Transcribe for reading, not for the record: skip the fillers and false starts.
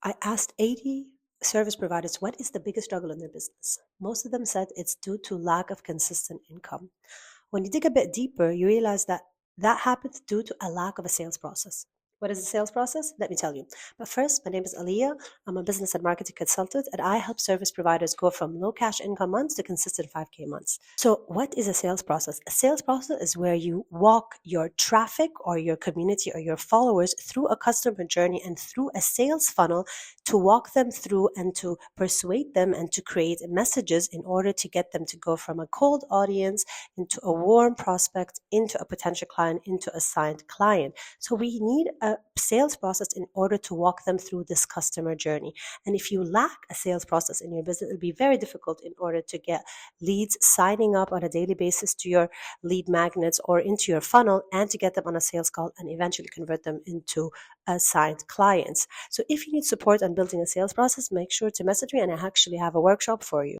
I asked 80 service providers what is the biggest struggle in their business. Most of them said it's due to lack of consistent income. When you dig a bit deeper, you realize that that happens due to a lack of a sales process. What is the sales process? Let me tell you. But first, my name is Aliyah. I'm a business and marketing consultant, and I help service providers go from low cash income months to consistent 5K months. So, what is a sales process? A sales process is where you walk your traffic or your community or your followers through a customer journey and through a sales funnel to walk them through and to persuade them and to create messages in order to get them to go from a cold audience into a warm prospect, into a potential client, into a signed client. So we need a sales process in order to walk them through this customer journey. And if you lack a sales process in your business, it'll be very difficult in order to get leads signing up on a daily basis to your lead magnets or into your funnel and to get them on a sales call and eventually convert them into signed clients. So if you need support on building a sales process, make sure to message me and I actually have a workshop for you.